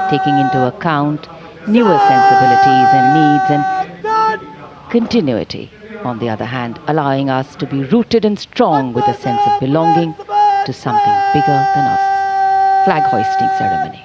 taking into account newer sensibilities and needs, and continuity, on the other hand, allowing us to be rooted and strong with a sense of belonging to something bigger than us. Flag hoisting ceremony.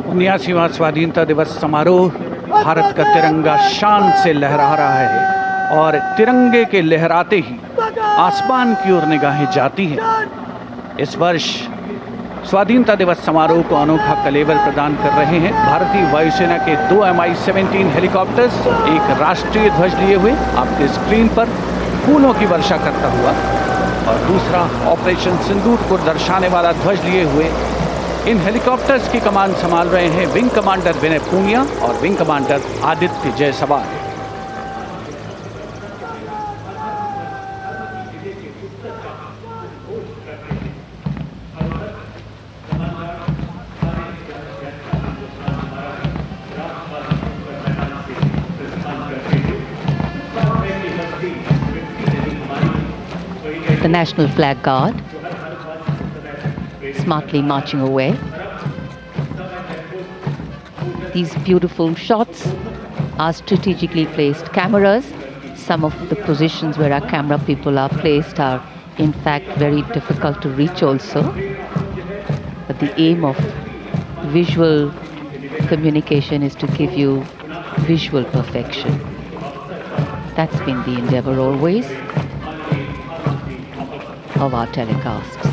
उन्यासीवां स्वाधीनता दिवस समारोह, भारत का तिरंगा शान से लहरा रहा है और तिरंगे के लहराते ही आसमान की ओर निगाहें जाती हैं। इस वर्ष स्वाधीनता दिवस समारोह को अनोखा कलेवर प्रदान कर रहे हैं भारतीय वायुसेना के 2 Mi-17 हेलीकॉप्टर्स, एक राष्ट्रीय ध्वज लिए हुए आपके स्क्रीन पर फूलों की वर्षा करता हुआ, और दूसरा ऑपरेशन सिंदूर को दर्शाने वाला ध्वज लिए हुए। इन हेलीकॉप्टर्स की कमान संभाल रहे हैं विंग कमांडर विनय पूनिया और wing commander Aditya Jaiswal. The National Flag Guard smartly marching away. These beautiful shots are strategically placed cameras. Some of the positions where our camera people are placed are in fact very difficult to reach also. But the aim of visual communication is to give you visual perfection. That's been the endeavor always of our telecasts.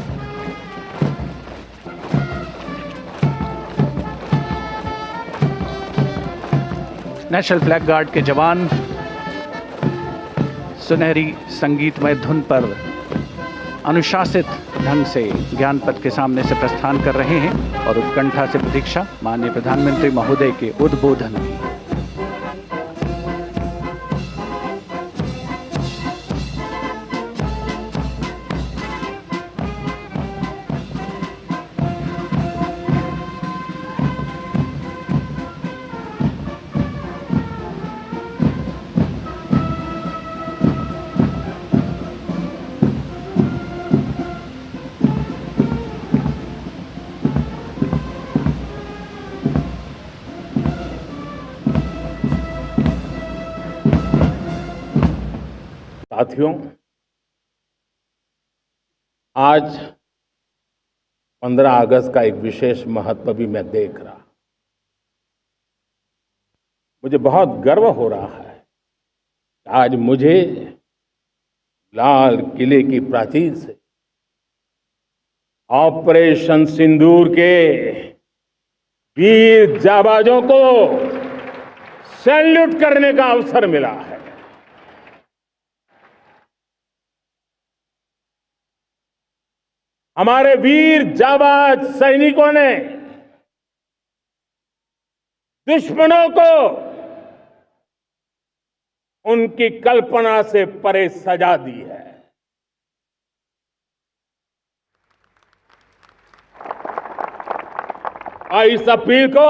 National flag guard के जवान सुनहरी संगीतमय धुन पर अनुशासित ढंग से ज्ञान पथ के सामने से प्रस्थान कर रहे हैं और उत्कंठा से प्रतीक्षा माननीय प्रधानमंत्री महोदय के उद्बोधन की। साथियों, आज 15 अगस्त का एक विशेष महत्व भी मैं देख रहा। मुझे बहुत गर्व हो रहा है। आज मुझे लाल किले की प्राचीर से ऑपरेशन सिंदूर के वीर जाबाजों को सैल्यूट करने का अवसर मिला है। हमारे वीर जाबाज सैनिकों ने दुश्मनों को उनकी कल्पना से परे सजा दी है। और इस अपील को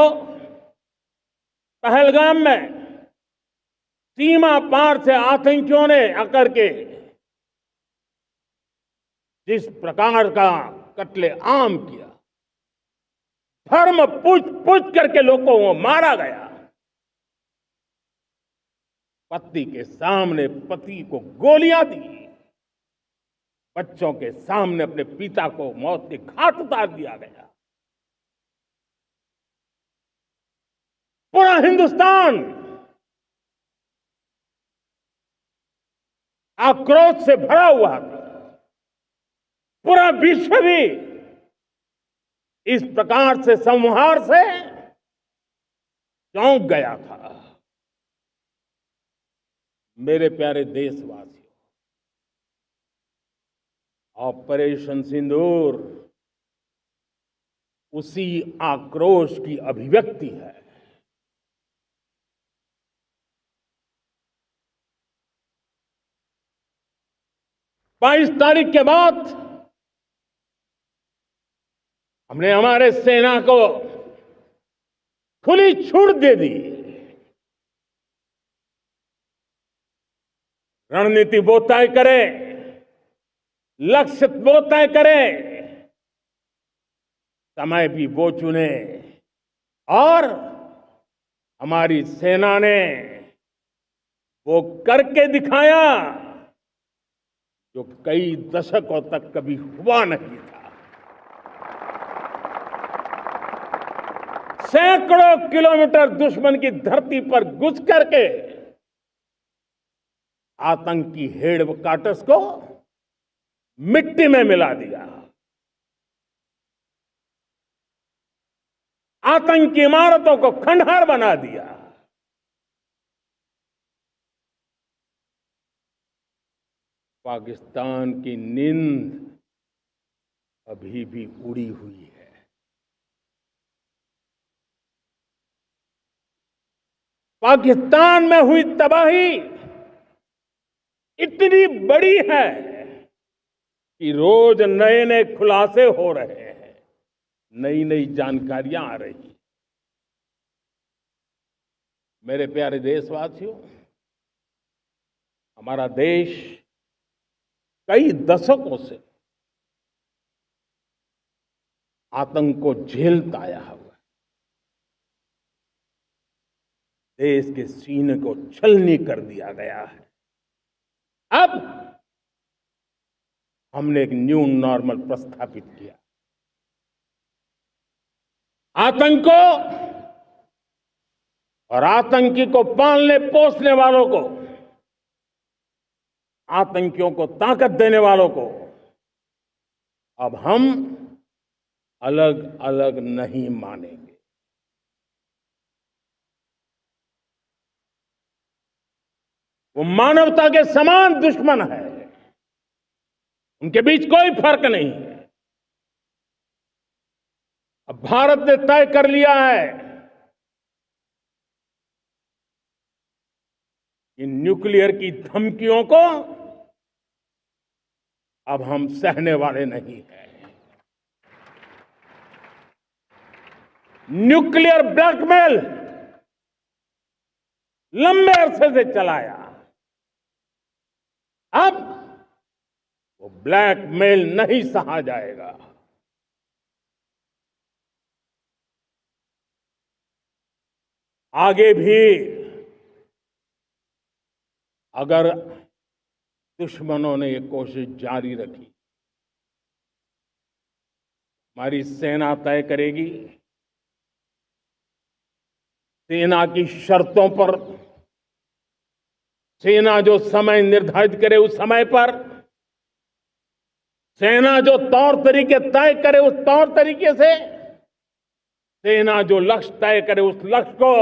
पहलगाम में सीमा पार से आतंकियों ने आकर के जिस प्रकार का कत्ले आम किया, धर्म पूछ पूछ करके लोगों को मारा गया। पति के सामने पति को गोलियां दी, बच्चों के सामने अपने पिता को मौत के घाट उतार दिया गया। पूरा हिंदुस्तान आक्रोश से भरा हुआ था। पूरा विश्व भी इस प्रकार से संहार से चौंक गया था। मेरे प्यारे देशवासियों, ऑपरेशन सिंदूर उसी आक्रोश की अभिव्यक्ति है। 22 तारीख के बाद हमने हमारे सेना को खुली छूट दे दी। रणनीति वो तय करे, लक्ष्य वो तय करे, समय भी वो चुने, और हमारी सेना ने वो करके दिखाया जो कई दशकों तक कभी हुआ नहीं था। सैकड़ों किलोमीटर दुश्मन की धरती पर घुस करके आतंकी हेडक्वार्टर्स को मिट्टी में मिला दिया। आतंकी इमारतों को खंडहर बना दिया। पाकिस्तान की नींद अभी भी उड़ी हुई है। पाकिस्तान में हुई तबाही इतनी बड़ी है कि रोज नए नए खुलासे हो रहे हैं, नई नई जानकारियां आ रही। मेरे प्यारे देशवासियों, हमारा देश कई दशकों से आतंक को झेलता आया हुआ है। देश के सीने को छलनी कर दिया गया है। अब हमने एक न्यू नॉर्मल प्रस्थापित किया। आतंक को और आतंकी को पालने पोसने वालों को, आतंकियों को ताकत देने वालों को अब हम अलग अलग नहीं मानेंगे। वो मानवता के समान दुश्मन है, उनके बीच कोई फर्क नहीं है। अब भारत ने तय कर लिया है कि न्यूक्लियर की धमकियों को अब हम सहने वाले नहीं हैं। न्यूक्लियर ब्लैकमेल लंबे अरसे से चलाया, अब वो ब्लैकमेल नहीं सहा जाएगा। आगे भी अगर दुश्मनों ने ये कोशिश जारी रखी, हमारी सेना तय करेगी। सेना की शर्तों पर, सेना जो समय निर्धारित करे उस समय पर, सेना जो तौर तरीके तय करे उस तौर तरीके से, सेना जो लक्ष्य तय करे उस लक्ष्य को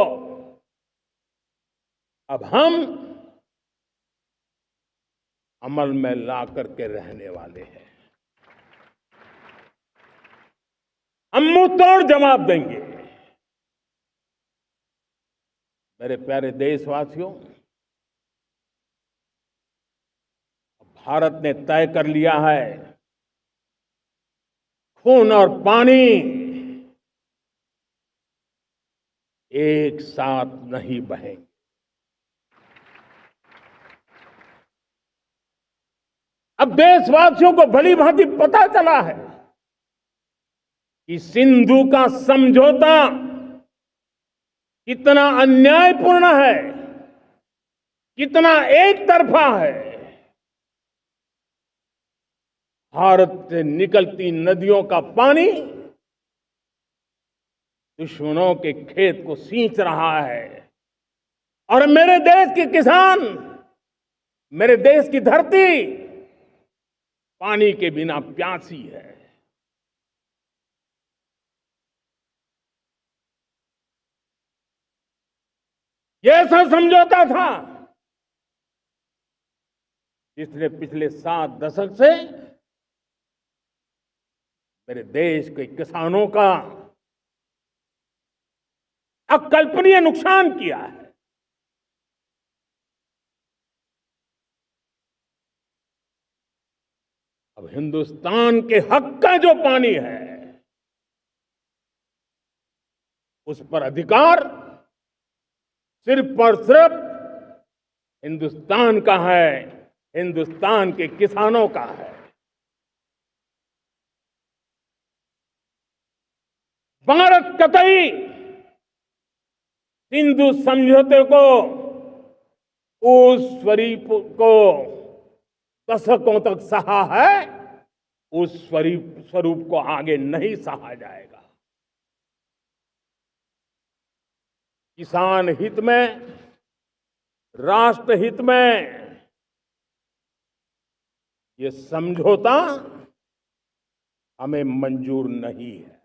अब हम अमल में ला करके रहने वाले हैं। हम मुंह तोड़ जवाब देंगे। मेरे प्यारे देशवासियों, भारत ने तय कर लिया है, खून और पानी एक साथ नहीं बहेंगे। अब देशवासियों को भली भांति पता चला है कि सिंधु का समझौता कितना अन्यायपूर्ण है, कितना एक तरफा है। भारत से निकलती नदियों का पानी दुश्मनों के खेत को सींच रहा है और मेरे देश के किसान, मेरे देश की धरती पानी के बिना प्यासी है। यह ऐसा समझौता था जिसने पिछले 7 दशक से मेरे देश के किसानों का अकल्पनीय नुकसान किया है। अब हिंदुस्तान के हक का जो पानी है उस पर अधिकार सिर्फ और सिर्फ हिंदुस्तान का है, हिंदुस्तान के किसानों का है। भारत कतई सिंधु समझौते को, उस स्वरूप को दशकों तक सहा है, उस स्वरूप को आगे नहीं सहा जाएगा। किसान हित में, राष्ट्र हित में ये समझौता हमें मंजूर नहीं है।